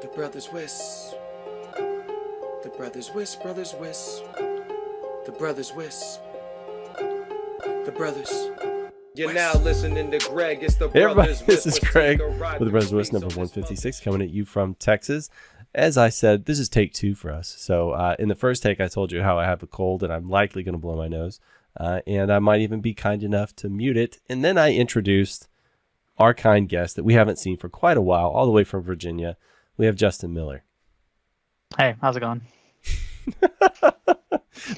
The brothers Wisp. The brothers Wisp, brothers Wisp. The brothers Wisp. The brothers. You're now listening to Greg. It's the Hey everybody, brothers this Wisp. is Greg with the Brothers Wisp, number 156, coming at you from Texas. As I said, this is take 2 for us. So in the first take, I told you how I have a cold and I'm likely going to blow my nose. And I might even be kind enough to mute it. And then I introduced our kind guest that we haven't seen for quite a while, all the way from Virginia. We have Justin Miller. Hey, how's it going?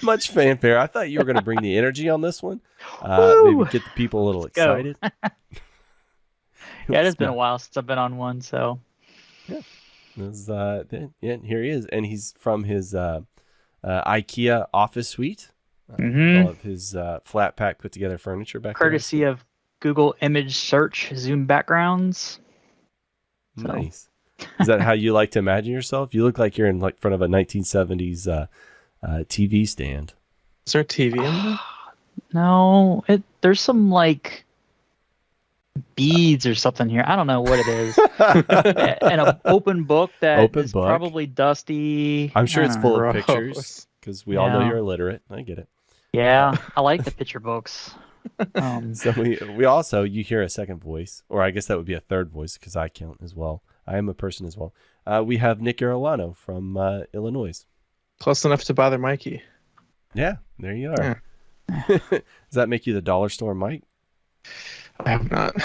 Much fanfare. I thought you were going to bring the energy on this one. Maybe get the people a little excited. Yeah, it has been a while since I've been on one, so. Yeah. Here he is. And he's from his IKEA office suite. All of his flat pack put together furniture back there. Courtesy of Google image search zoom backgrounds. So. Nice. Is that how you like to imagine yourself? You look like you're in front of a 1970s TV stand. Is there a TV in there? No, there's some beads or something here. I don't know what it is. And an open book that is probably dusty. I'm sure it's full of pictures because we all know you're illiterate. I get it. Yeah, I like the picture books. So we also, you hear a second voice, or I guess that would be a third voice because I count as well. I am a person as well. We have Nick Arellano from Illinois. Close enough to bother Mikey. Yeah, there you are. Yeah. Does that make you the dollar store Mike? I have not.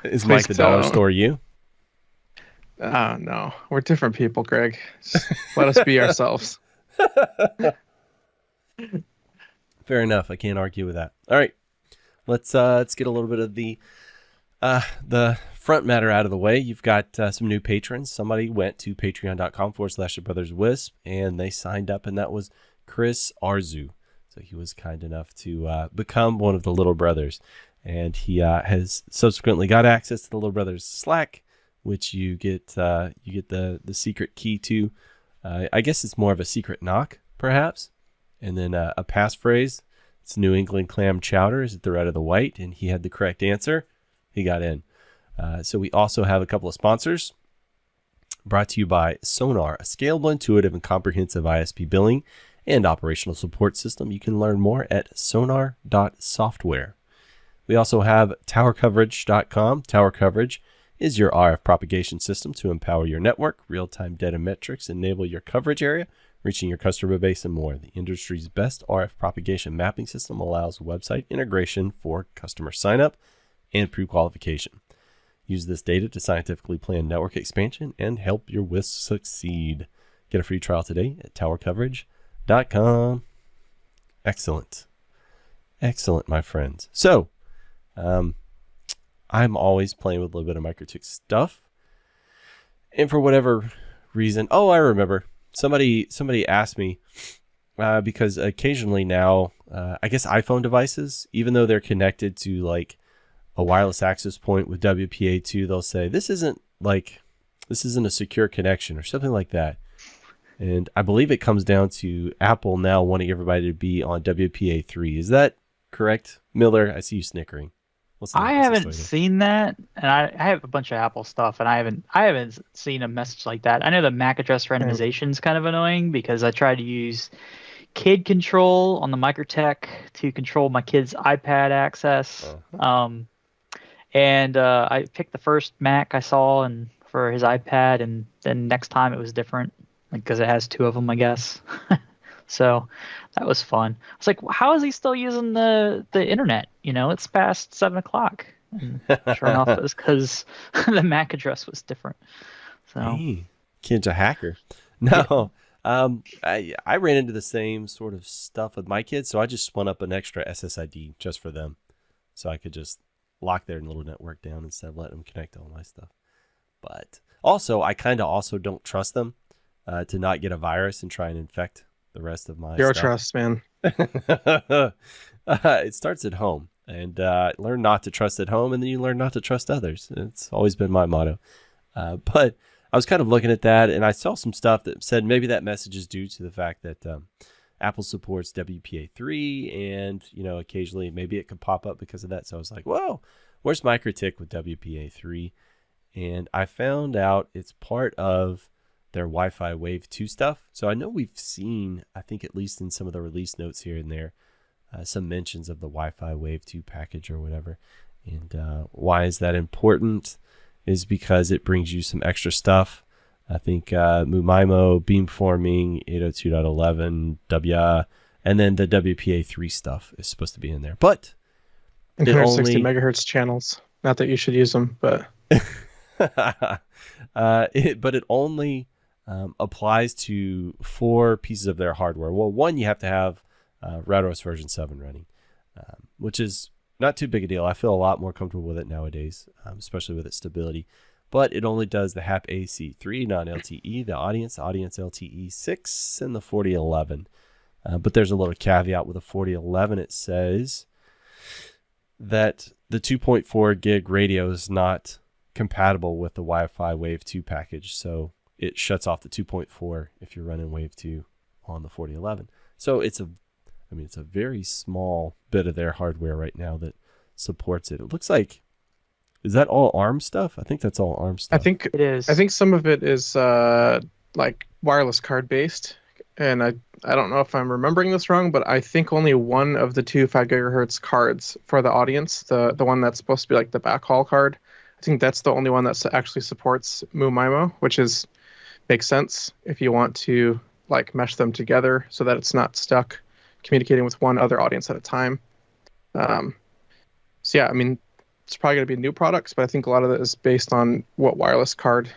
Is Mike the dollar store you? No. We're different people, Greg. Just let us be ourselves. Fair enough. I can't argue with that. All right. Let's get a little bit of the front matter out of the way. You've got some new patrons. Somebody went to patreon.com/thebrotherswisp and they signed up, and that was Chris Arzu. So he was kind enough to become one of the Little Brothers, and he has subsequently got access to the Little Brothers Slack, which you get the secret key to. I guess it's more of a secret knock, perhaps, and then a passphrase. It's New England clam chowder. Is it the red or the white? And he had the correct answer. He got in. So we also have a couple of sponsors. Brought to you by Sonar, a scalable, intuitive, and comprehensive ISP billing and operational support system. You can learn more at Sonar.Software. We also have TowerCoverage.com. Tower Coverage is your RF propagation system to empower your network, real-time data metrics, enable your coverage area, reaching your customer base, and more. The industry's best RF propagation mapping system allows website integration for customer sign-up and pre-qualification. Use this data to scientifically plan network expansion and help your WISP succeed. Get a free trial today at towercoverage.com. Excellent. Excellent, my friends. So, I'm always playing with a little bit of Mikrotik stuff. And for whatever reason, I remember. Somebody asked me, because occasionally now, I guess iPhone devices, even though they're connected to a wireless access point with WPA2, they'll say, this isn't a secure connection or something like that. And I believe it comes down to Apple now wanting everybody to be on WPA3. Is that correct, Miller? I see you snickering. I haven't seen that, and I have a bunch of Apple stuff, and I haven't seen a message like that. I know the MAC address randomization is kind of annoying because I tried to use kid control on the Mikrotik to control my kid's iPad access. And I picked the first Mac I saw and for his iPad, and then next time it was different, because it has 2 of them, I guess. So that was fun. I was like, how is he still using the internet? It's past 7 o'clock. And sure enough, it was because the MAC address was different. So hey, kid's a hacker. No, I ran into the same sort of stuff with my kids, so I just spun up an extra SSID just for them, so I could just lock their little network down instead of letting them connect to all my stuff. But also, I kind of also don't trust them to not get a virus and try and infect the rest of my Zero stuff. trust, man. It starts at home, and learn not to trust at home, and then you learn not to trust others. It's always been my motto. But I was kind of looking at that, and I saw some stuff that said maybe that message is due to the fact that Apple supports WPA3, and occasionally maybe it could pop up because of that. So I was like, whoa, where's Mikrotik with WPA3? And I found out it's part of their Wi-Fi Wave 2 stuff. So I know we've seen, I think at least in some of the release notes here and there, some mentions of the Wi-Fi Wave 2 package or whatever. And why is that important? Is because it brings you some extra stuff. I think MUMIMO, beamforming, 802.11, and then the WPA3 stuff is supposed to be in there. But And it 160 only megahertz channels. Not that you should use them, but but it only applies to 4 pieces of their hardware. Well, one, you have to have RouterOS version 7 running, which is not too big a deal. I feel a lot more comfortable with it nowadays, especially with its stability. But it only does the HAP AC3, non-LTE, the audience LTE 6, and the 4011. But there's a little caveat with the 4011. It says that the 2.4 gig radio is not compatible with the Wi-Fi Wave 2 package. So it shuts off the 2.4 if you're running Wave 2 on the 4011. So it's a very small bit of their hardware right now that supports it. It looks like, is that all ARM stuff? I think that's all ARM stuff. I think It is. I think some of it is like wireless card based, and I don't know if I'm remembering this wrong, but I think only one of the 2 5 gigahertz cards for the audience, the one that's supposed to be like the backhaul card, I think that's the only one that actually supports MUMIMO, which makes sense if you want to like mesh them together so that it's not stuck communicating with one other audience at a time. So yeah, I mean, it's probably going to be new products, but I think a lot of it is based on what wireless card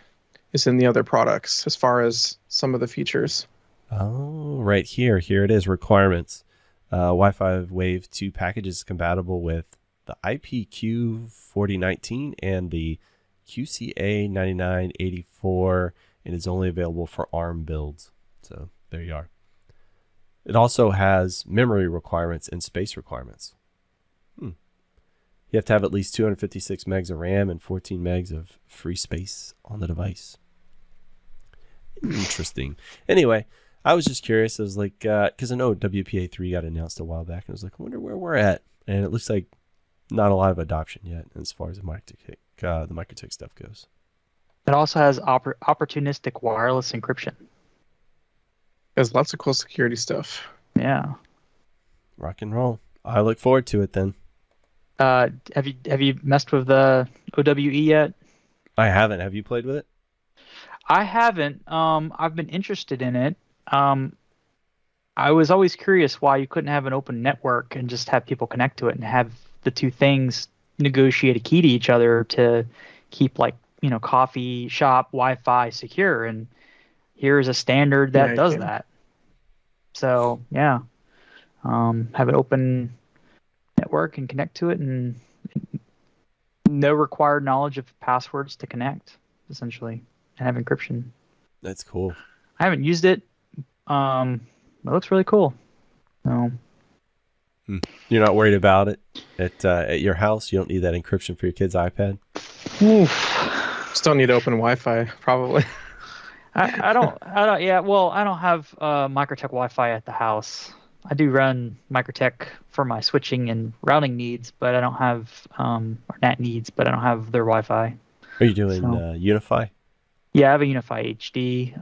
is in the other products as far as some of the features. Oh, right here. Here it is. Requirements. Wi-Fi Wave 2 package is compatible with the IPQ 4019 and the QCA 9984 and is only available for ARM builds. So there you are. It also has memory requirements and space requirements. You have to have at least 256 megs of RAM and 14 megs of free space on the device. Interesting. Anyway, I was just curious. I was like, because I know WPA3 got announced a while back, and I was like, I wonder where we're at. And it looks like not a lot of adoption yet as far as the Mikrotik stuff goes. It also has opportunistic wireless encryption. There's lots of cool security stuff. Yeah. Rock and roll. I look forward to it then. Have you messed with the OWE yet? I haven't. Have you played with it? I haven't. I've been interested in it. I was always curious why you couldn't have an open network and just have people connect to it and have the two things negotiate a key to each other to keep, like, coffee shop Wi-Fi secure. And here's a standard that does that. So yeah, have an open network and connect to it, and no required knowledge of passwords to connect, essentially, and have encryption. That's cool. I haven't used it. It looks really cool. So, You're not worried about it at your house? You don't need that encryption for your kid's iPad? Still need open Wi-Fi, probably. I don't. Yeah. Well, I don't have Mikrotik Wi-Fi at the house. I do run Mikrotik for my switching and routing needs, but I don't have or NAT needs, but I don't have their Wi-Fi. Are you doing Unify? Yeah, I have a Unify HD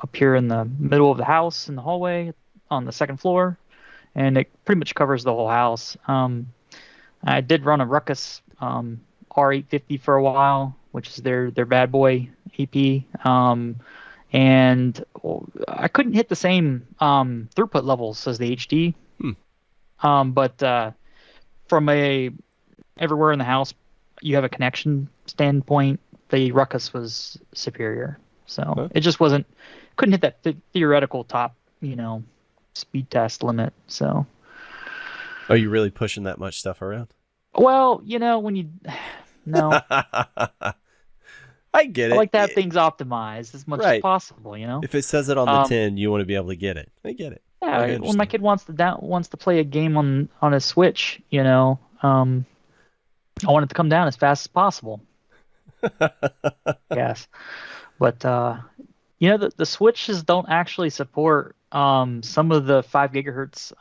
up here in the middle of the house in the hallway on the second floor, and it pretty much covers the whole house. I did run a Ruckus R850 for a while, which is their bad boy AP, and I couldn't hit the same throughput levels as the HD. But from everywhere in the house, you have a connection standpoint, the Ruckus was superior. So it just couldn't hit that theoretical top, speed test limit. So. Are you really pushing that much stuff around? Well, when you, no. I get it. I like to have things optimized as much as possible, If it says it on the tin, you want to be able to get it. I get it. Yeah, when my kid wants to play a game on a Switch, I want it to come down as fast as possible. Yes, but the Switches don't actually support some of the 5 gigahertz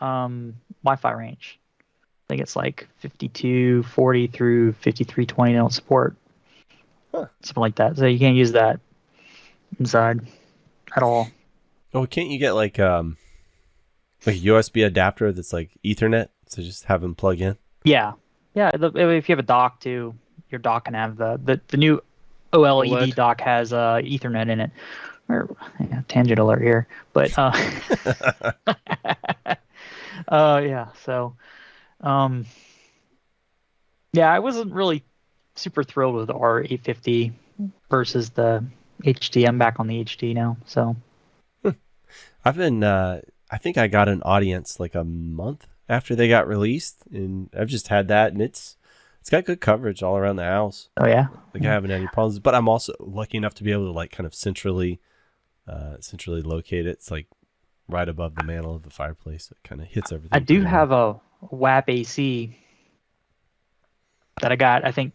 Wi-Fi range. I think it's like 5240 through 5320 don't support. Something like that. So you can't use that inside. at all. Oh, can't you get like a USB adapter that's like Ethernet, so just have them plug in? Yeah, yeah. If you have a dock too, your dock can have the new OLED OLED. dock has Ethernet in it. Or yeah, tangent alert here, but yeah. So yeah, I wasn't really super thrilled with the R850 versus the HD. I'm back on the HD now, so. I've been, I think I got an audience like a month after they got released, and I've just had that, and it's got good coverage all around the house. Oh yeah. Like I haven't had any problems, but I'm also lucky enough to be able to like kind of centrally locate it. It's like right above the mantle of the fireplace. It kind of hits everything. I do pretty have well. a WAP AC that I got, I think,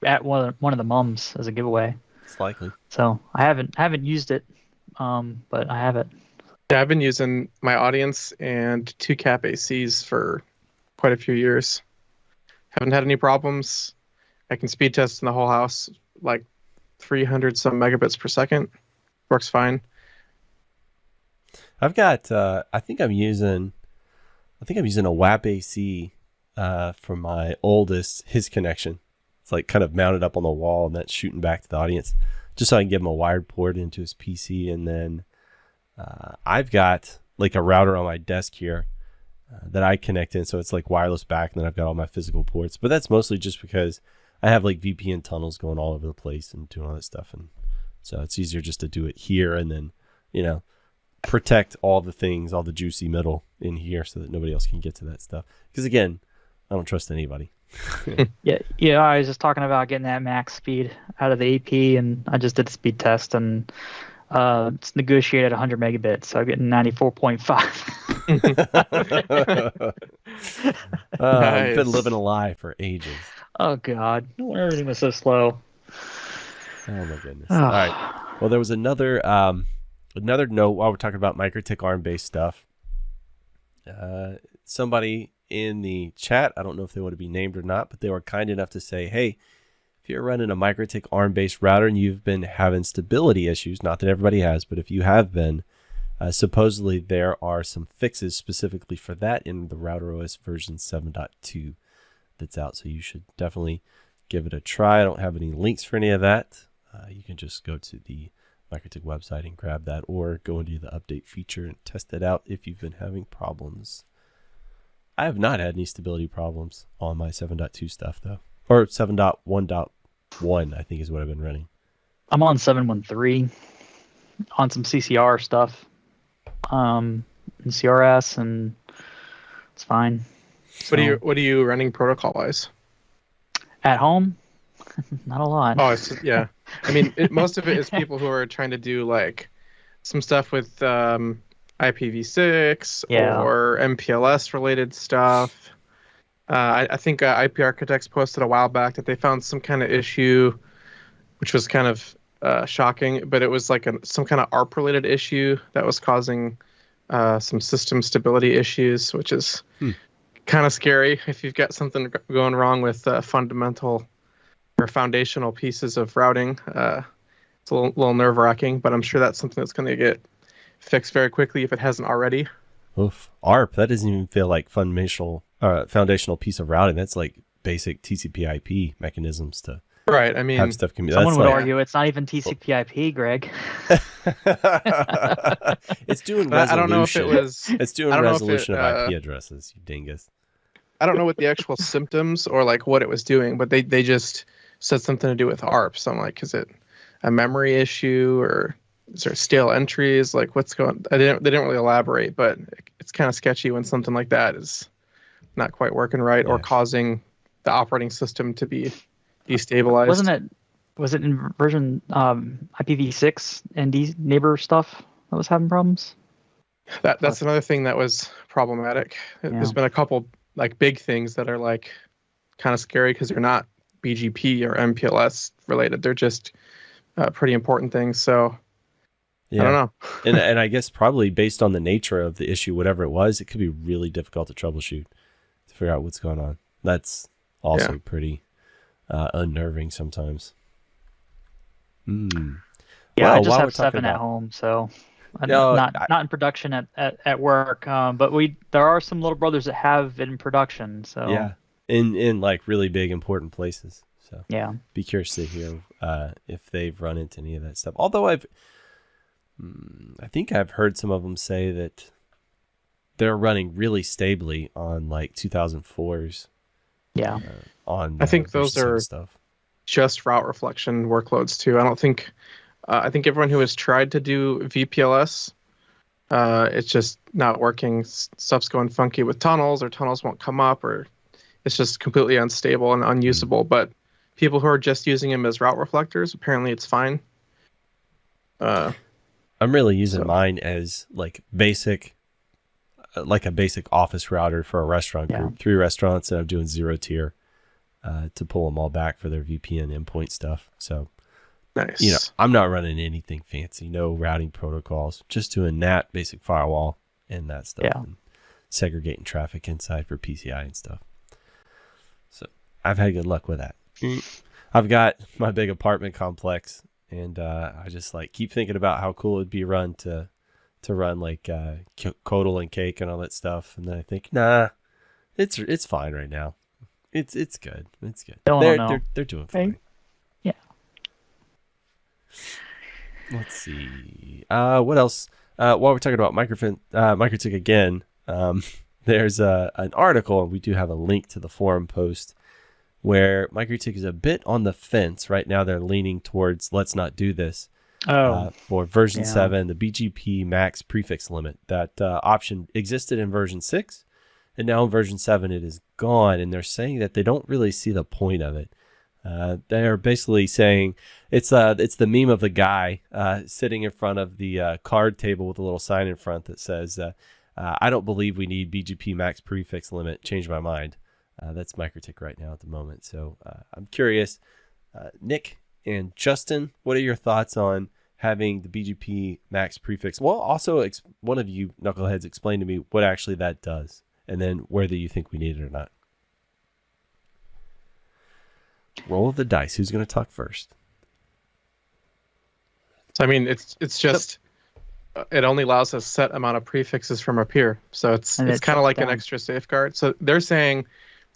at one of the mums as a giveaway. It's likely. So I haven't used it, but I have it. Yeah, I've been using my audience and 2 cap ACs for quite a few years. Haven't had any problems. I can speed test in the whole house, like 300 some megabits per second. Works fine. I've got. I think I'm using a WAP AC for my oldest, his connection. It's like kind of mounted up on the wall, and that's shooting back to the audience, just so I can give him a wired port into his PC, and then. I've got like a router on my desk here that I connect in, so it's like wireless back, and then I've got all my physical ports. But that's mostly just because I have like VPN tunnels going all over the place and doing all that stuff, and so it's easier just to do it here and then, protect all the things, all the juicy middle in here, so that nobody else can get to that stuff. Because again, I don't trust anybody. Yeah. I was just talking about getting that max speed out of the AP, and I just did a speed test, and it's negotiated 100 megabits, so I'm getting 94.5. I've been living a lie for ages. Oh God, no wonder everything was so slow. Oh my goodness. All right. Well, there was another note while we're talking about Mikrotik ARM based stuff. Somebody in the chat, I don't know if they want to be named or not, but they were kind enough to say, hey, if you're running a Mikrotik ARM-based router and you've been having stability issues, not that everybody has, but if you have been, supposedly there are some fixes specifically for that in the RouterOS version 7.2 that's out. So you should definitely give it a try. I don't have any links for any of that. You can just go to the Mikrotik website and grab that, or go into the update feature and test it out if you've been having problems. I have not had any stability problems on my 7.2 stuff though. Or 7.1.1, I think is what I've been running. I'm on 7.1.3 on some CCR stuff, and CRS, and it's fine. So, What are you running protocol wise? At home? Not a lot. Oh, yeah. I mean, most of it is people who are trying to do like some stuff with IPv6 or MPLS related stuff. I think IP Architects posted a while back that they found some kind of issue, which was kind of shocking, but it was like some kind of ARP related issue that was causing some system stability issues, which is kind of scary if you've got something going wrong with fundamental or foundational pieces of routing. It's a little nerve-wracking, but I'm sure that's something that's going to get fixed very quickly if it hasn't already. Oof. ARP, that doesn't even feel like foundational piece of routing. That's like basic TCP/IP mechanisms to right. I mean, have stuff someone would argue it's not even TCP/IP, Greg. It's doing resolution. I don't know if it was. It's doing resolution of IP addresses. You dingus. I don't know what the actual symptoms or like what it was doing, but they just said something to do with ARP. So I'm like, is it a memory issue or is there stale entries? Like what's going? They didn't really elaborate, but it's kind of sketchy when something like that is not quite working right or causing the operating system to be destabilized. Was it in version IPv6 and neighbor stuff that was having problems? That's another thing that was problematic. There's been a couple like big things that are like kind of scary because they're not BGP or MPLS related. They're just pretty important things. So I don't know. and I guess probably based on the nature of the issue, whatever it was, it could be really difficult to troubleshoot, to figure out what's going on. That's also pretty unnerving sometimes. Yeah, I just have 7 at home, so No, not in production at work, but there are some little brothers that have it in production. So yeah, in like really big important places. So yeah, be curious to hear if they've run into any of that stuff. Although I think I've heard some of them say that they're running really stably on like 2004s. Yeah. I think those are stuff. Just route reflection workloads too. I don't think. I think everyone who has tried to do VPLS, it's just not working. Stuff's going funky with tunnels, or tunnels won't come up, or it's just completely unstable and unusable. But people who are just using them as route reflectors, apparently it's fine. I'm really using mine as like basic, like a basic office router for a restaurant group. 3 restaurants, and I'm doing 0 tier to pull them all back for their VPN endpoint stuff. So, nice. You know, I'm not running anything fancy, no routing protocols, just doing NAT, basic firewall, and that stuff, and segregating traffic inside for PCI and stuff. So I've had good luck with that. I've got my big apartment complex, and I just like keep thinking about how cool it'd be to run like Codal and Cake and all that stuff, and then I think, nah, it's fine right now. It's good. It's good. They're doing fine. Yeah. Let's see. What else? While we're talking about Mikrotik again, there's an article, and we do have a link to the forum post where Mikrotik is a bit on the fence right now. They're leaning towards let's not do this. For version 7, the BGP Max Prefix limit. That option existed in version 6, and now in version 7 it is gone, and they're saying that they don't really see the point of it. They're basically saying it's the meme of the guy sitting in front of the card table with a little sign in front that says, I don't believe we need BGP Max Prefix limit. Change my mind. That's Mikrotik right now at the moment. So I'm curious, Nick and Justin, what are your thoughts on having the BGP Max Prefix? Well, also one of you knuckleheads explain to me what actually that does, and then whether you think we need it or not. Roll the dice. Who's going to talk first? So I mean, it's just it only allows a set amount of prefixes from a peer, so it's kind of like an extra safeguard. So they're saying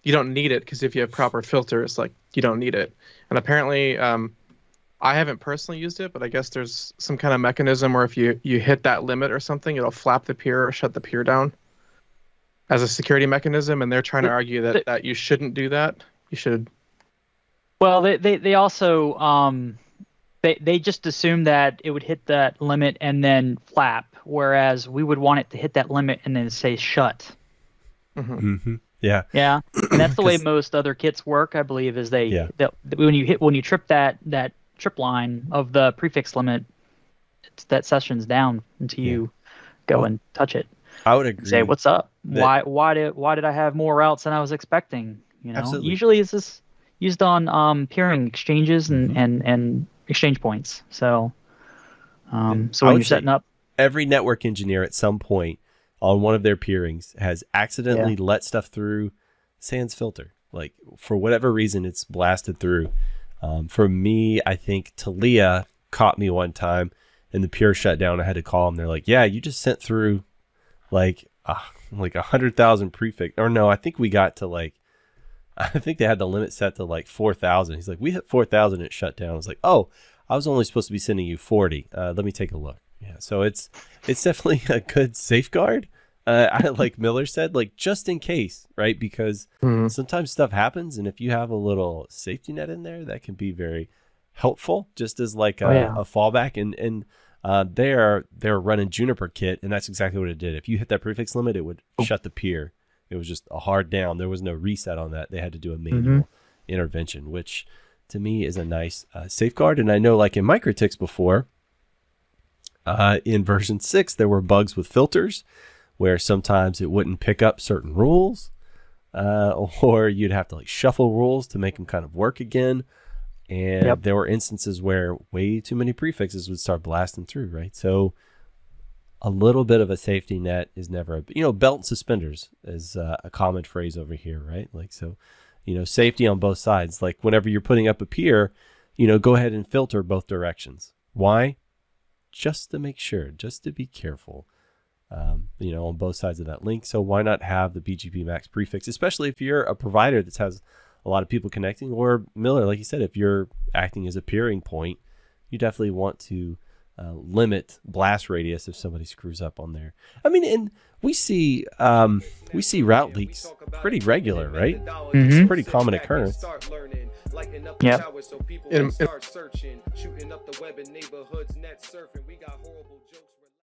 you don't need it because if you have proper filters, like you don't need it. And apparently, I haven't personally used it, but I guess there's some kind of mechanism where if you hit that limit or something, it'll flap the peer or shut the peer down as a security mechanism. And they're trying to argue that you shouldn't do that. You should. Well, they also they just assume that it would hit that limit and then flap, whereas we would want it to hit that limit and then say shut. Mm-hmm. Mm-hmm. Yeah. Yeah, and that's the way most other kits work, I believe, is when you trip that trip line of the prefix limit, that session's down until you go and touch it. I would agree. Say, what's up? Why did I have more routes than I was expecting? You know, Absolutely. Usually it's just used on peering exchanges and exchange points. So, when you're setting up, every network engineer at some point on one of their peerings has accidentally let stuff through sans filter. Like for whatever reason, it's blasted through. For me, I think Talia caught me one time and the peer shut down. I had to call them. They're like, yeah, you just sent through like 100,000 prefix. Or no, I think we got to I think they had the limit set to 4,000. He's like, we hit 4,000 and it shut down. I was like, oh, I was only supposed to be sending you 40. Let me take a look. Yeah, so it's definitely a good safeguard. Like Miller said, just in case, right? Because sometimes stuff happens, and if you have a little safety net in there, that can be very helpful, just as a fallback. And they're running Juniper Kit, and that's exactly what it did. If you hit that prefix limit, it would shut the peer. It was just a hard down. There was no reset on that. They had to do a manual intervention, which to me is a nice safeguard. And I know, like in Mikrotiks before, in version 6, there were bugs with filters where sometimes it wouldn't pick up certain rules, or you'd have to shuffle rules to make them kind of work again. And there were instances where way too many prefixes would start blasting through, right? So a little bit of a safety net is never belt and suspenders is a common phrase over here, right? Safety on both sides. Whenever you're putting up a peer, go ahead and filter both directions. Why? just to make sure, just to be careful, on both sides of that link. So why not have the BGP Max prefix, especially if you're a provider that has a lot of people connecting, or Miller, like you said, if you're acting as a peering point, you definitely want to limit blast radius if somebody screws up on there. I mean, and we see route leaks pretty regular, right? It's a pretty common occurrence. People start searching, shooting up the web in neighborhoods, net surfing. We got horrible jokes.